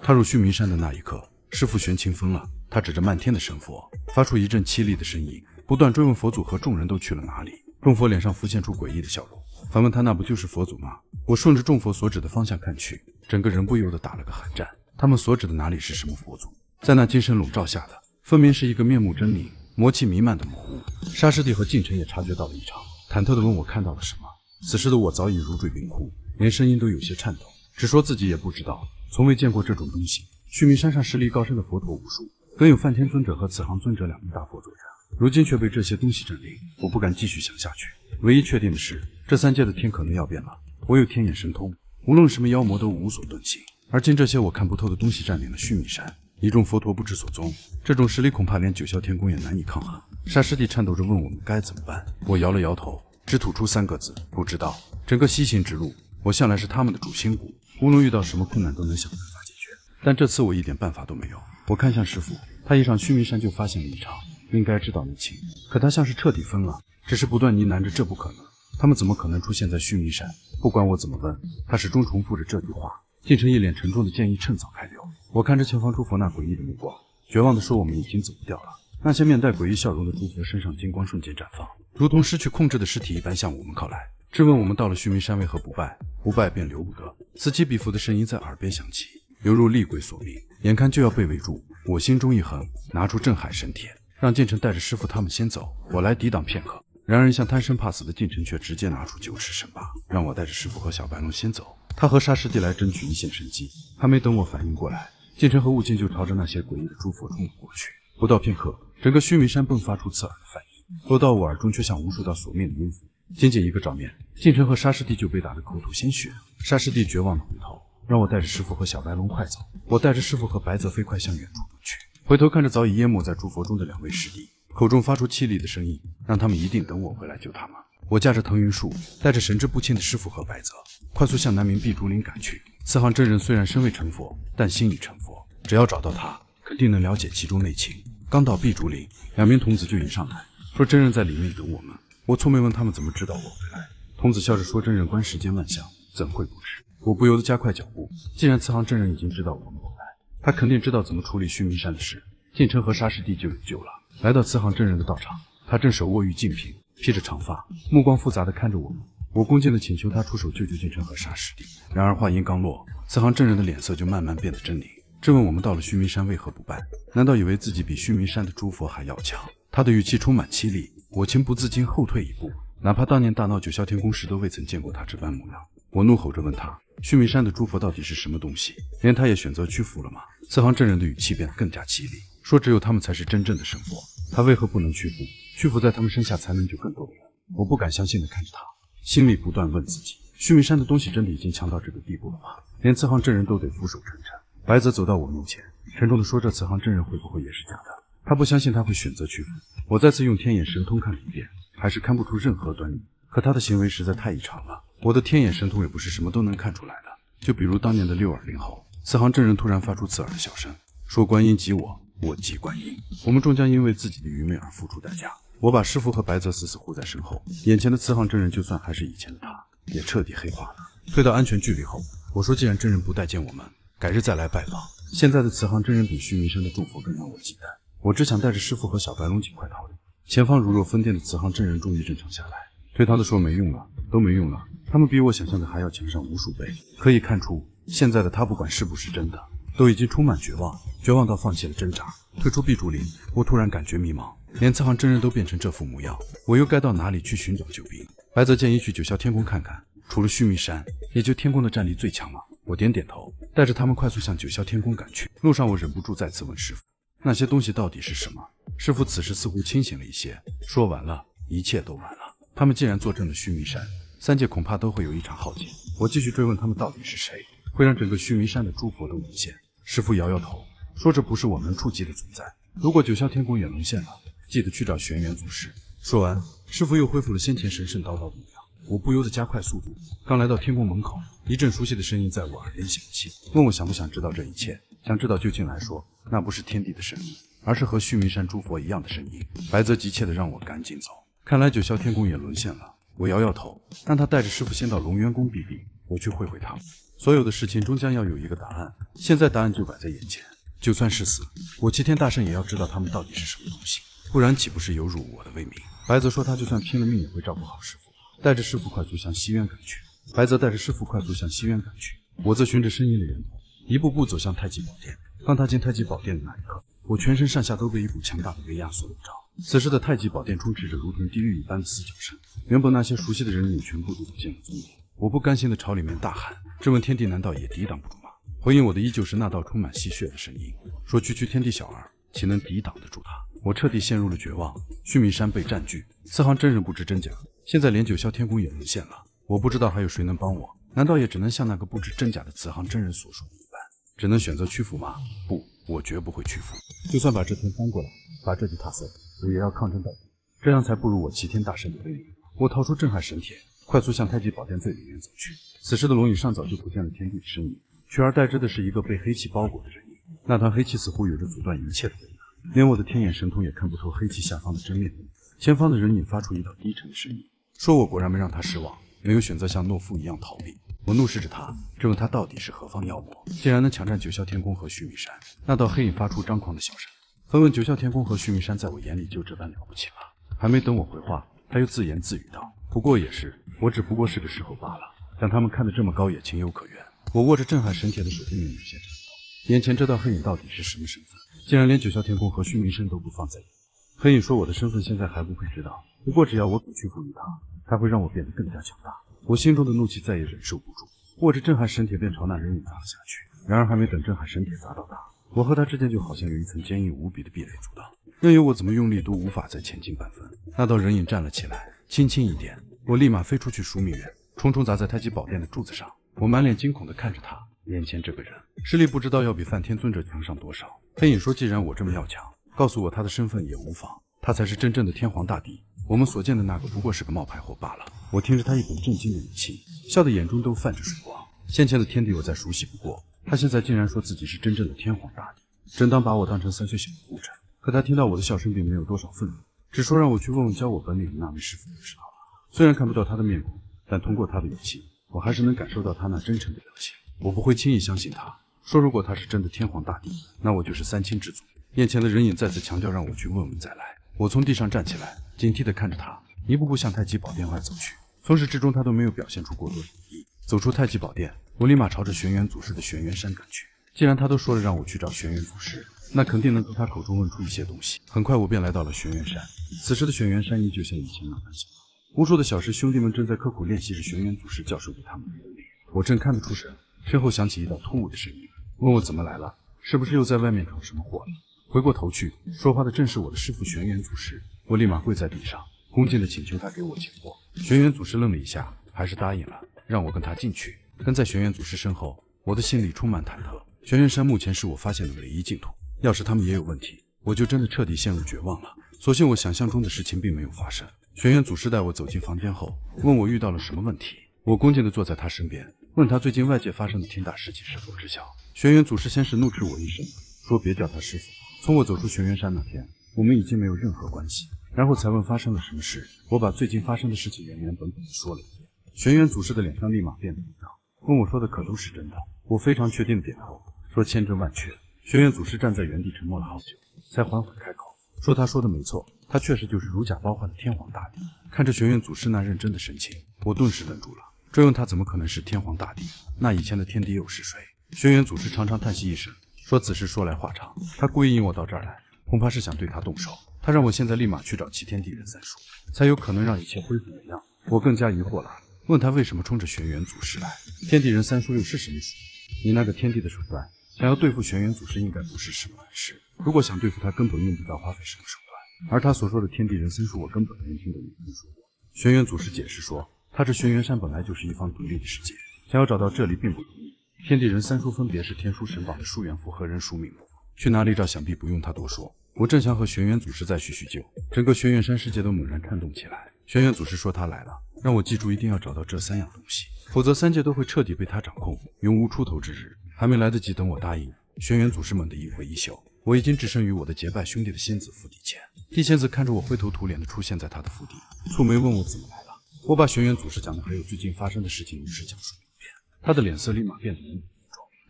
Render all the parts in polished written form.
踏入须弥山的那一刻，师父玄清疯了，他指着漫天的神佛，发出一阵凄厉的声音，不断追问佛祖和众人都去了哪里。众佛脸上浮现出诡异的笑容，反问他那不就是佛祖吗？我顺着众佛所指的方向看去，整个人不由得打了个寒战。他们所指的哪里是什么佛祖？在那金身笼罩下的，分明是一个面目狰狞、魔气弥漫的魔物。沙师弟和晋晨也察觉到了异常，忐忑地问我看到了什么。此时的我早已如坠冰窟，连声音都有些颤抖，只说自己也不知道，从未见过这种东西。须弥山上实力高深的佛陀无数，更有梵天尊者和慈航尊者两名大佛佐镇，如今却被这些东西占领，我不敢继续想下去。唯一确定的是，这三界的天可能要变了。我有天眼神通，无论什么妖魔都无所遁形。而今这些我看不透的东西占领了须弥山，一众佛陀不知所踪，这种实力恐怕连九霄天宫也难以抗衡。沙师弟颤抖着问我们该怎么办，我摇了摇头，只吐出3个字：不知道。整个西行之路，我向来是他们的主心骨，无论遇到什么困难都能想办法解决。但这次我一点办法都没有。我看向师父，他一上须弥山就发现了异常，应该知道内情，可他像是彻底疯了，只是不断呢喃着这不可能，他们怎么可能出现在须弥山？不管我怎么问，他始终重复着这句话。晋晨一脸沉重的建议趁早开溜。我看着前方诸佛那诡异的目光，绝望地说我们已经走不掉了。那些面带诡异笑容的诸佛身上金光瞬间绽放，如同失去控制的尸体一般向我们靠来，质问我们到了须弥山为何不拜，不拜便留不得。此起彼伏的声音在耳边响起，犹如厉鬼索命，眼看就要被围住。我心中一横，拿出镇海神铁，让晋晨带着师父他们先走，我来抵挡片刻。然而一向贪生怕死的晋晨却直接拿出9尺神拔，让我带着师父和小白龙先走，他和沙师弟来争取一线生机。还没等我反应过来，晋晨和悟净就朝着那些诡异的诸佛冲了过去。不到片刻，整个须弥山迸发出刺耳的梵音，落到我耳中却像无数道索命的音符。仅仅一个照面，晋晨和沙师弟就被打得口吐鲜血。沙师弟绝望地回头，让我带着师父和小白龙快走。我带着师父和白泽飞快向远处奔去，回头看着早已淹没在诸佛中的2位师弟，口中发出凄厉的声音，让他们一定等我回来救他们。我驾着腾云树，带着神志不清的师父和白泽，快速向南冥碧竹林赶去。慈航真人虽然身未成佛，但心已成佛，只要找到他，肯定能了解其中内情。刚到碧竹林，2名童子就迎上来，说真人在里面等我们。我蹙眉问他们怎么知道我回来，童子笑着说真人观世间万象，怎会不知？我不由得加快脚步。既然慈航真人已经知道我们回来，他肯定知道怎么处理须弥山的事。晋晨和沙师弟就有救了。来到慈航真人的道场，他正手握玉净瓶，披着长发，目光复杂地看着我们。我恭敬地请求他出手救救晋晨和沙师弟。然而话音刚落，慈航真人的脸色就慢慢变得狰狞，质问我们到了须弥山为何不拜？难道以为自己比须弥山的诸佛还要强？他的语气充满凄厉，我情不自禁后退一步，哪怕当年大闹九霄天宫时都未曾见过他这般模样。我怒吼着问他，须弥山的诸佛到底是什么东西？连他也选择屈服了吗？慈航真人的语气变得更加凄厉，说只有他们才是真正的神佛，他为何不能屈服？屈服在他们身下才能救更多的人。我不敢相信地看着他，心里不断问自己，须弥山的东西真的已经强到这个地步了吗？连慈航真人都得俯首称臣。白泽走到我面前，沉重地说，这慈航真人会不会也是假的？他不相信他会选择屈服。我再次用天眼神通看了一遍，还是看不出任何端倪，可他的行为实在太异常了。我的天眼神通也不是什么都能看出来的，就比如当年的六耳猕猴，慈航真人突然发出刺耳的笑声，说观音即我，我即观音，我们终将因为自己的愚昧而付出代价。我把师父和白泽死死护在身后，眼前的慈航真人就算还是以前的他，也彻底黑化了。退到安全距离后，我说既然真人不待见我们，改日再来拜访。现在的慈航真人比须弥山的众佛更让我忌惮，我只想带着师父和小白龙尽快逃离。前方如若疯癫的慈航真人终于正常下来，推搪地说没用了，都没用了，他们比我想象的还要强上无数倍。可以看出，现在的他不管是不是真的，都已经充满绝望，绝望到放弃了挣扎。退出碧竹林，我突然感觉迷茫，连慈航真人都变成这副模样，我又该到哪里去寻找救兵？白泽建议去九霄天宫看看，除了须弥山，也就天宫的战力最强了。我点点头，带着他们快速向九霄天宫赶去。路上我忍不住再次问师父，那些东西到底是什么？师父此时似乎清醒了一些，说完了，一切都完了。他们既然坐镇了须弥山，三界恐怕都会有一场浩劫。我继续追问他们到底是谁，会让整个须弥山的诸佛都沦陷。师父摇摇头，说这不是我能触及的存在。如果九霄天宫也沦陷了，记得去找玄元祖师。说完，师父又恢复了先前神神叨叨的模样。我不由得加快速度，刚来到天宫门口，一阵熟悉的声音在我耳边响起，问我想不想知道这一切。想知道就进来说，那不是天地的声音，而是和须弥山诸佛一样的声音。白泽急切地让我赶紧走，看来九霄天宫也沦陷了。我摇摇头，让他带着师父先到龙渊宫避避，我去会会他们。所有的事情终将要有一个答案，现在答案就摆在眼前。就算是死，我齐天大圣也要知道他们到底是什么东西，不然岂不是有辱我的威名？白泽说他就算拼了命也会照顾好师傅，带着师傅快速向西渊赶去。白泽带着师傅快速向西渊赶去，我则循着声音的源头，一步步走向太极宝殿。当踏进太极宝殿的那一刻，我全身上下都被一股强大的威压所笼罩。此时的太极宝殿充斥着如同地狱一般的嘶叫声，原本那些熟悉的人影全部都不见了踪影。我不甘心地朝里面大喊：“这问天地难道也抵挡不住吗？”回应我的依旧是那道充满戏谑的声音，说：“区区天地小儿，岂能抵挡得住他？”我彻底陷入了绝望。须弥山被占据，四行真人不知真假，现在连九霄天宫也沦陷了。我不知道还有谁能帮我，难道也只能像那个不知真假的慈航真人所说的一般，只能选择屈服吗？不，我绝不会屈服。就算把这天翻过来，把这地踏碎，我也要抗争到底，这样才不如我齐天大圣的威力。我掏出镇海神铁，快速向太极宝殿最里面走去。此时的龙影上早就不见了天地的身影，取而代之的是一个被黑气包裹的人影。那团黑气似乎有着阻断一切的威力，连我的天眼神通也看不透黑气下方的真面目。前方的人影发出一道低沉的声音，说我果然没让他失望，没有选择像懦夫一样逃避。我怒视着他，质问他到底是何方妖魔，竟然能抢占九霄天宫和须弥山。那道黑影发出张狂的笑声，分问九霄天宫和须弥山在我眼里就这般了不起吗？还没等我回话，他又自言自语道：“不过也是，我只不过是个石头罢了，将他们看得这么高也情有可原。”我握着镇海神铁的手并没有些震动，眼前这道黑影到底是什么身份？竟然连九霄天宫和须弥山都不放在眼里。黑影说我的身份现在还不会知道，不过只要我肯屈服于他，他会让我变得更加强大。我心中的怒气再也忍受不住，握着镇海神铁便朝那人影砸了下去。然而还没等镇海神铁砸到他，我和他之间就好像有一层坚硬无比的壁垒阻挡，任由我怎么用力都无法再前进半分。那道人影站了起来，轻轻一点，我立马飞出去数米远，重重砸在太极宝殿的柱子上。我满脸惊恐地看着他，眼前这个人实力不知道要比梵天尊者强上多少。黑影说既然我这么要强，告诉我他的身份也无妨，他才是真正的天皇大帝，我们所见的那个不过是个冒牌货罢了。我听着他一本正经的语气，笑得眼中都泛着水光。先前的天地我再熟悉不过，他现在竟然说自己是真正的天皇大帝，真当把我当成3岁小的孤臣。可他听到我的笑声并没有多少愤怒，只说让我去问问教我本领的那位师傅就知道了。虽然看不到他的面孔，但通过他的语气，我还是能感受到他那真诚的表情。我不会轻易相信他说，如果他是真的天皇大帝，那我就是3清之祖。眼前的人影再次强调让我去问问再来。我从地上站起来，警惕地看着他，一步步向太极宝殿外走去。从始至终他都没有表现出过多的敌意。走出太极宝殿，我立马朝着玄元祖师的玄元山赶去。既然他都说了让我去找玄元祖师，那肯定能从他口中问出一些东西。很快我便来到了玄元山，此时的玄元山依旧像以前那般小，无数的小师兄弟们正在刻苦练习着玄元祖师教授给他们的本领。我正看得出神，身后响起一道突兀的声音，问我怎么来了，是不是又在外面闯什么祸了？回过头去，说话的正是我的师父玄元祖师。我立马跪在地上，恭敬地请求他给我解惑。玄元祖师愣了一下，还是答应了，让我跟他进去。跟在玄元祖师身后，我的心里充满忐忑。玄元山目前是我发现的唯一净土，要是他们也有问题，我就真的彻底陷入绝望了。所幸我想象中的事情并没有发生。玄元祖师带我走进房间后，问我遇到了什么问题。我恭敬地坐在他身边，问他最近外界发生的天大事情是否知晓。玄元祖师先是怒斥我一声，说别叫他师父。从我走出玄元山那天，我们已经没有任何关系。然后才问发生了什么事。我把最近发生的事情原原本本地说了一遍。玄元祖师的脸上立马变得紧张，问我说的可都是真的。我非常确定的点头，说千真万确。玄元祖师站在原地沉默了好久，才缓缓开口，说他说的没错，他确实就是如假包换的天皇大帝。看着玄元祖师那认真的神情，我顿时愣住了，追问他怎么可能是天皇大帝，那以前的天帝又是谁？玄元祖师长长叹息一声，说此事说来话长，他故意引我到这儿来，恐怕是想对他动手。他让我现在立马去找齐天地人三叔，才有可能让一切恢复原样。我更加疑惑了，问他为什么冲着玄元祖师来？天地人三叔又是什么属性？以那个天帝的手段，想要对付玄元祖师应该不是什么难事。如果想对付他，根本用不到花费什么手段。而他所说的天地人三叔，我根本连听都没听说过。玄元祖师解释说，他这玄元山本来就是一方独立的世界，想要找到这里并不容易。天地人三叔分别是天书神榜的书元符和人书命符，去哪里找想必不用他多说。我正想和玄元祖师再叙叙旧，整个玄元山世界都猛然颤动起来。玄元祖师说他来了，让我记住一定要找到这3样东西，否则3界都会彻底被他掌控，永无出头之日。还没来得及等我答应，玄元祖师猛地一挥衣袖，我已经只剩与我的结拜兄弟的仙子伏地前。地仙子看着我灰头土脸的出现在他的府邸，蹙眉问我怎么来了。我把玄元祖师讲的还有最近发生的事情如实讲述了一遍。他的脸色立马变得严重。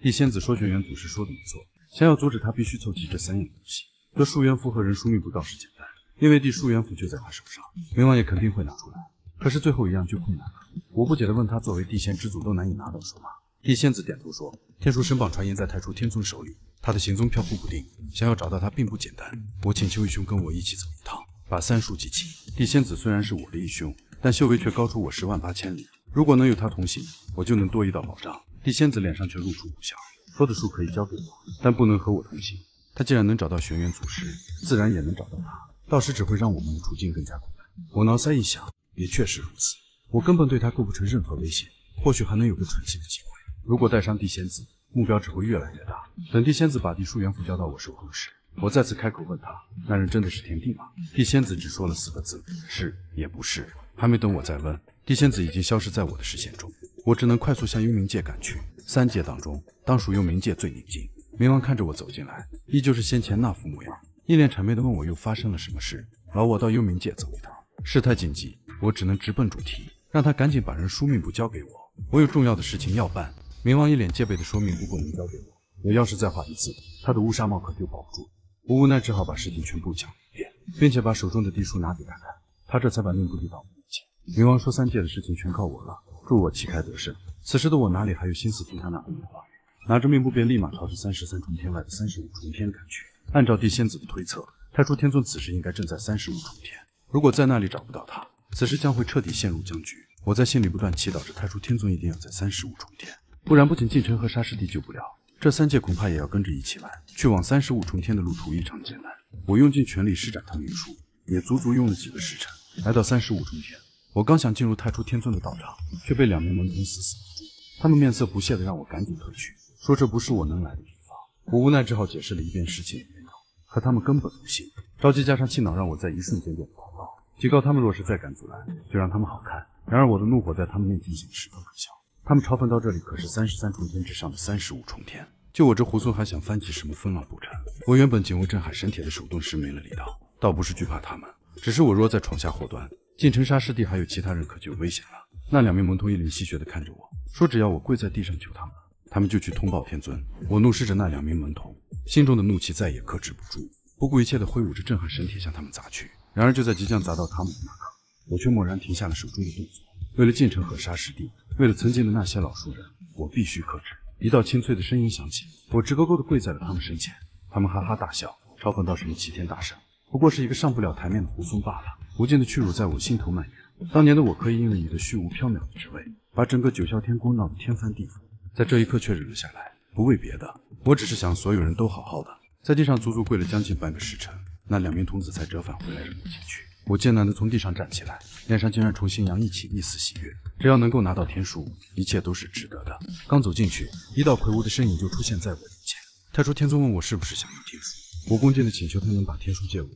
地仙子说轩辕祖师说的没错，想要阻止他必须凑齐这3样东西。得束元符和人枢密布倒是简单，因为地束元符就在他手上，冥王也肯定会拿出来。可是最后一样就困难了。我不解地问他，作为地仙之祖都难以拿到手吗？地仙子点头说，天书神榜传言在太初天尊手里，他的行踪飘忽不定，想要找到他并不简单。我请修为兄跟我一起走一趟，把3术集齐。地仙子虽然是我的义兄，但修为却高出我108000里，如果能有他同行，我就能多一道保障。地仙子脸上却露出苦笑，说的术可以交给我，但不能和我同行。他既然能找到玄元祖师，自然也能找到他，到时只会让我们的处境更加困难。我脑塞一想，也确实如此，我根本对他构不成任何威胁，或许还能有个喘息的机会。如果带上地仙子，目标只会越来越大。等地仙子把地束元符交到我手中时，我再次开口问他，那人真的是天帝吗？地仙子只说了4个字，是也不是。还没等我再问，地仙子已经消失在我的视线中，我只能快速向幽冥界赶去。3界当中，当属幽冥界最宁静。冥王看着我走进来，依旧是先前那副模样，一脸谄媚地问我又发生了什么事，劳我到幽冥界走一趟。事态紧急，我只能直奔主题，让他赶紧把人枢密布交给我，我有重要的事情要办。冥王一脸戒备地说，命不过能交给我，我要是再画一次，他的乌纱帽可就保不住。我无奈只好把事情全部讲了一遍，并且把手中的地书拿给他看，他这才把命布递到我面前。冥王说3界的事情全靠我了，祝我旗开得胜。此时的我哪里还有心思听他那番话语，拿着命布便立马朝着33重天外的35重天赶去。按照地仙子的推测，太初天尊此时应该正在35重天，如果在那里找不到他，此时将会彻底陷入僵局。我在心里不断祈祷着太初天尊一定要在35重天，不然不仅晋城和沙师弟救不了，这3界恐怕也要跟着一起完。去往35重天的路途异常艰难，我用尽全力施展腾云术，也足足用了几个时辰。来到35重天，我刚想进入太初天尊的道场，却被2名门童死死拦住。他们面色不屑地让我赶紧退去，说这不是我能来的地方。我无奈只好解释了一遍事情的缘由，可他们根本不信，着急加上气恼，让我在一瞬间变得狂暴，警告他们若是再敢阻拦，就让他们好看。然而我的怒火在他们面前显得十分可笑。他们嘲讽到这里可是33重天之上的35重天，就我这猢狲还想翻起什么风浪不成？我原本仅为镇海神铁的手顿时没了力道，倒不是惧怕他们，只是我若再闯下祸端，晋城沙师弟还有其他人可就有危险了。那2名门童一脸戏谑地看着我，说只要我跪在地上求他们，他们就去通报天尊。我怒视着那2名门童，心中的怒气再也克制不住，不顾一切地挥舞着镇海神铁向他们砸去。然而就在即将砸到他们的那刻，我却蓦然停下了手中的动作。为了晋城和沙师弟，为了曾经的那些老熟人，我必须克制。一道清脆的声音响起，我直勾勾地跪在了他们身前。他们哈哈大笑，嘲讽到什么齐天大圣，不过是一个上不了台面的猢狲罢了。无尽的屈辱在我心头蔓延。当年的我可以因为你的虚无缥缈的职位，把整个九霄天宫闹得天翻地覆，在这一刻却忍了下来，不为别的，我只是想所有人都好好的。在地上足足跪了将近半个时辰，那2名童子才折返回来让我进去。我艰难地从地上站起来，脸上竟然重新洋溢起一丝喜悦。只要能够拿到天书，一切都是值得的。刚走进去，一道魁梧的身影就出现在我面前。太初天尊问我是不是想要天书，我恭敬地请求他能把天书借我。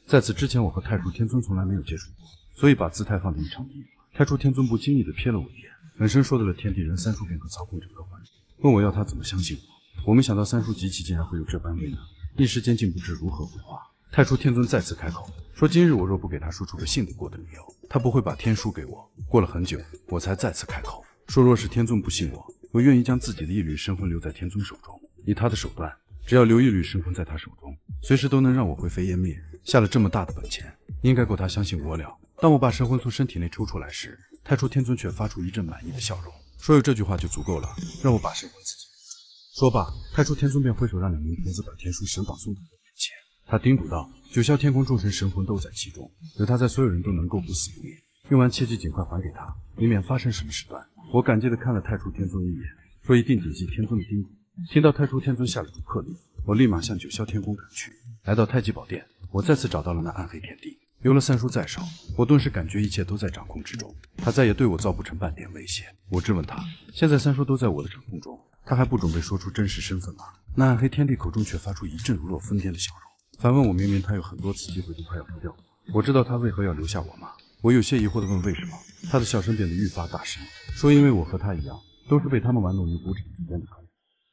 在此之前，我和太初天尊从来没有接触过，所以把姿态放得异常低。太初天尊不经意地瞥了我一眼，冷声说到了天地人3术便可操控整个环境，问我要他怎么相信我。我没想到3术集齐竟然会有这般威能，一时间竟不知如何回话。太初天尊再次开口说，今日我若不给他说出个信得过的理由，他不会把天书给我。过了很久，我才再次开口说，若是天尊不信我，我愿意将自己的一缕神魂留在天尊手中，以他的手段，只要留一缕神魂在他手中，随时都能让我灰飞烟灭。下了这么大的本钱，应该够他相信我了。当我把神魂从身体内抽出来时，太初天尊却发出一阵满意的笑容，说有这句话就足够了，让我把神魂自己留住。说罢，太初天尊便挥手让2名童子把天书神榜送到我面前。他叮嘱道，九霄天宫众神神魂都在其中，有他在，所有人都能够不死不灭。用完切记尽快还给他，以免发生什么事端。我感激地看了太初天尊一眼，说一定谨记天尊的叮嘱。听到太初天尊下了逐客令，我立马向九霄天宫赶去。来到太极宝殿，我再次找到了那暗黑天帝。有了3书在手，我顿时感觉一切都在掌控之中，他再也对我造不成半点威胁。我质问他，现在3书都在我的掌控中，他还不准备说出真实身份吗？那暗黑天帝口中却发出一阵如若疯癫的笑容，反问我明明他有很多次机会都快要丢掉我，我知道他为何要留下我吗？我有些疑惑地问为什么，他的笑声变得愈发大声，说因为我和他一样，都是被他们玩弄于股掌之间的客人。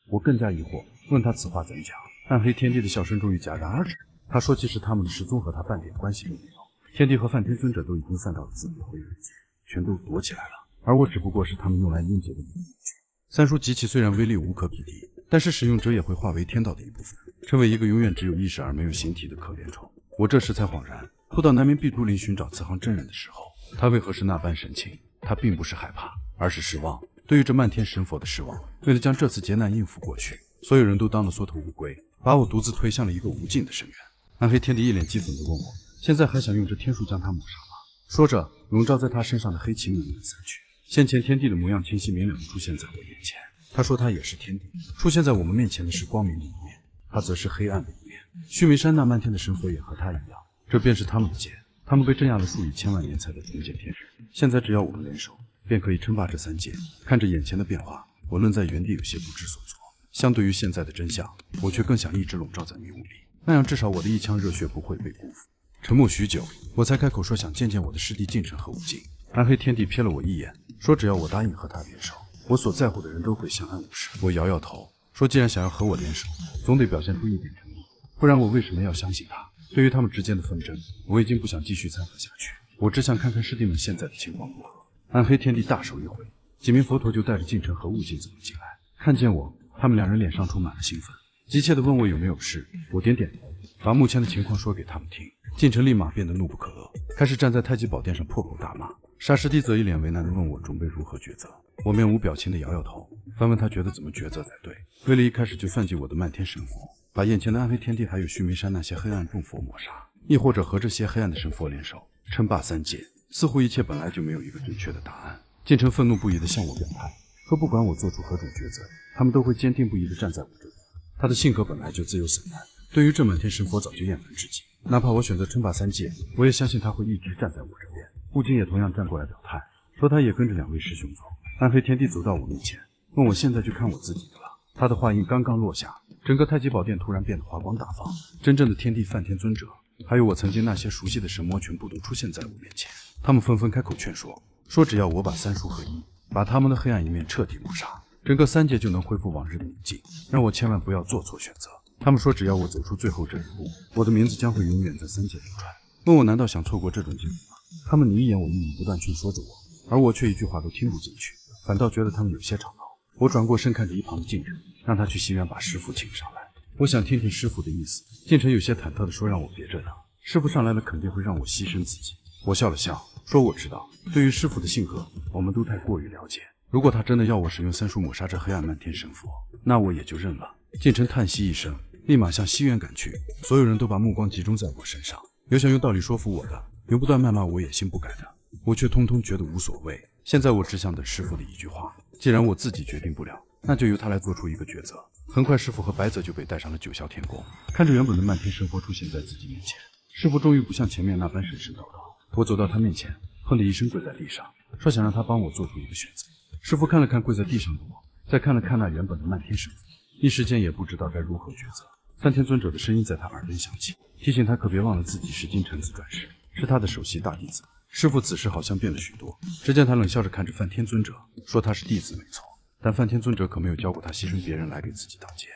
我更加疑惑，问他此话怎讲。暗黑天帝的笑声终于戛然而止，他说其实他们的失踪和他半点关系都没有，天帝和梵天尊者都已经散到了自己的回人界，全都躲起来了，而我只不过是他们用来阴劫的一个工具。三书集齐虽然威力无可比拟，但是使用者也会化为天道的一部分，成为一个永远只有意识而没有形体的可怜虫。我这时才恍然，不到南面碧竹林寻找慈航真人的时候，他为何是那般神情？他并不是害怕，而是失望。对于这漫天神佛的失望。为了将这次劫难应付过去，所有人都当了缩头乌龟，把我独自推向了一个无尽的深渊。暗黑天帝一脸讥讽地问我：“现在还想用这天术将他抹杀吗？”说着，笼罩在他身上的黑气慢慢散去，先前天帝的模样清晰明了地出现在我眼前。他说他也是天帝，出现在我们面前的是光明的一面，他则是黑暗的一面。须弥山那漫天的神佛也和他一样，这便是他们的劫。他们被镇压了数以千万年才得重见天日，现在只要我们联手，便可以称霸这三界。看着眼前的变化，我愣在原地，有些不知所措。相对于现在的真相，我却更想一直笼罩在迷雾里，那样至少我的一腔热血不会被辜负。沉默许久，我才开口说想见见我的师弟晋城和无尽。暗黑天帝瞥了我一眼，说只要我答应和他联手，我所在乎的人都会相安无事。我摇摇头，说既然想要和我联手，总得表现出一点诚意，不然我为什么要相信他？对于他们之间的纷争，我已经不想继续掺和下去，我只想看看师弟们现在的情况如何。暗黑天帝大手一挥，几名佛陀就带着晋城和悟净走了进来。看见我，他们两人脸上充满了兴奋，急切地问我有没有事。我点点头，把目前的情况说给他们听。晋城立马变得怒不可遏，开始站在太极宝殿上破口大骂。沙师弟则一脸为难地问我准备如何抉择。我面无表情地摇摇头，反问他觉得怎么抉择才对。为了一开始就算计我的漫天神佛，把眼前的暗黑天帝还有须弥山那些黑暗众佛抹杀，亦或者和这些黑暗的神佛联手称霸三界，似乎一切本来就没有一个准确的答案。晋城愤怒不已地向我表态，说不管我做出何种抉择，他们都会坚定不移地站在我这边。他的性格本来就自由散漫，对于这满天神佛早就厌烦至极，哪怕我选择称霸三界，我也相信他会一直站在我这边。悟净也同样站过来表态，说他也跟着两位师兄走。暗黑天帝走到我面前，问我现在就看我自己的了。他的话音刚刚落下，整个太极宝殿突然变得华光大放，真正的天帝梵天尊者，还有我曾经那些熟悉的神魔全部都出现在我面前。他们纷纷开口劝说，说只要我把三术合一，把他们的黑暗一面彻底抹杀，整个三界就能恢复往日的宁静，让我千万不要做错选择。他们说只要我走出最后这一步，我的名字将会永远在三界流传。问我难道想错过这种机会吗？他们你一言我一语不断劝说着我，而我却一句话都听不进去，反倒觉得他们有些吵闹。我转过身看着一旁的晋城，让他去西园把师傅请上来，我想听听师傅的意思。晋城有些忐忑地说让我别这样，师傅上来了肯定会让我牺牲自己。我笑了笑说我知道，对于师傅的性格我们都太过于了解，如果他真的要我使用三术抹杀这黑暗漫天神佛，那我也就认了。晋城叹息一声，立马向西园赶去，所有人都把目光集中在我身上，有想用道理说服我的，有不断谩骂我野心不改的，我却通通觉得无所谓。现在我只想等师傅的一句话，既然我自己决定不了，那就由他来做出一个抉择。很快师傅和白泽就被带上了九霄天宫，看着原本的漫天神佛出现在自己面前，师傅终于不像前面那般神神叨叨。我走到他面前，哼的一声跪在地上，说想让他帮我做出一个选择。师傅看了看跪在地上的我，再看了看那原本的漫天神佛，一时间也不知道该如何抉择。梵天尊者的声音在他耳边响起，提醒他可别忘了自己是金蝉子转世，是他的首席大弟子。师傅此时好像变了许多，只见他冷笑着看着梵天尊者，说他是弟子没错，但梵天尊者可没有教过他牺牲别人来给自己挡劫。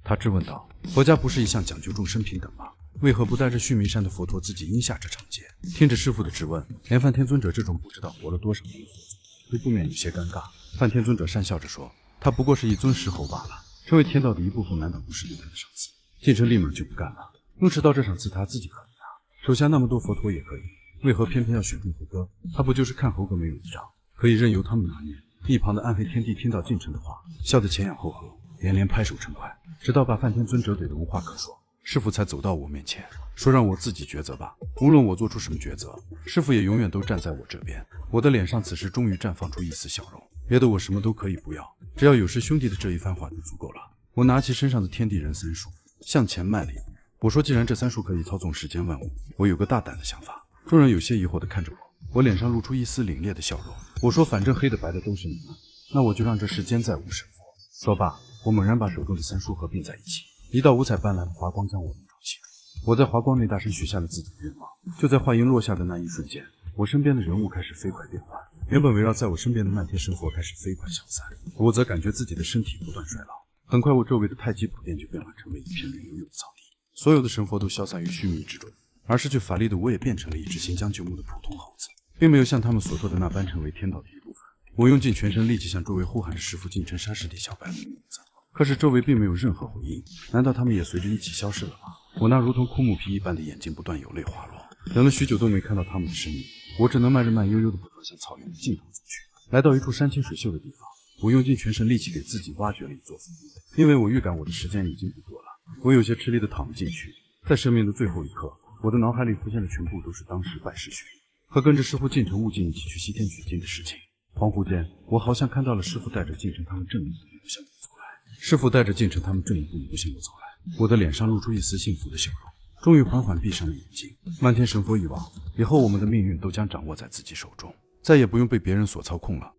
他质问道：佛家不是一向讲究众生平等吗？为何不带着须弥山的佛陀自己应下这场劫？听着师傅的质问，连梵天尊者这种不知道活了多少年的佛祖都不免有些尴尬。梵天尊者讪笑着说，他不过是一尊石猴罢了，成为天道的一部分难道不是对他的赏赐？晋城立马就不干了，用持到这场赐他自己可以拿，手下那么多佛陀也可以，为何偏偏要选中猴哥？他不就是看猴哥没有一仗，可以任由他们拿捏？一旁的暗黑天帝听到晋城的话，笑得前仰后合，连连拍手称快，直到把梵天尊者怼得无话可说。师傅才走到我面前，说让我自己抉择吧，无论我做出什么抉择，师傅也永远都站在我这边。我的脸上此时终于绽放出一丝笑容，别的我什么都可以不要，只要有师兄弟的这一番话就足够了。我拿起身上的天地人三术，向前迈了一步。我说既然这三术可以操纵世间万物，我有个大胆的想法。众人有些疑惑地看着我，我脸上露出一丝凛冽的笑容。我说反正黑的白的都是你们，那我就让这世间再无神佛。说罢，我猛然把手中的三术合并在一起，一道五彩斑斓的华光将我笼罩起来。我在华光内大声许下了自己的愿望。就在话音落下的那一瞬间，我身边的人物开始飞快变换，原本围绕在我身边的漫天神佛开始飞快消散，我则感觉自己的身体不断衰老。很快我周围的太极宝殿就变换成为一片绿油油的草地，所有的神佛都消散于须弥之中，而失去法力的我也变成了一只行将就木的普通猴子，并没有像他们所说的那般成为天道的一部分。我用尽全身力气向周围呼喊着师傅进城杀师弟小白的名字，可是周围并没有任何回应。难道他们也随着一起消失了吗？我那如同枯木皮一般的眼睛不断有泪滑落，等了许久都没看到他们的身影，我只能慢悠悠的步向草原的尽头走去。来到一处山清水秀的地方，我用尽全身力气给自己挖掘了一座坟墓，因为我预感我的时间已经不多了。我有些吃力的躺了进去，在生命的最后一刻，我的脑海里浮现的全部都是当时拜师学艺和跟着师傅进城悟净一起去西天取经的事情。恍惚间，我好像看到了师傅带着进城他们正一步一步向我走来。师傅带着进城他们正一步一步向我走来，我的脸上露出一丝幸福的笑容，终于缓缓闭上了眼睛。漫天神佛已亡，以后我们的命运都将掌握在自己手中，再也不用被别人所操控了。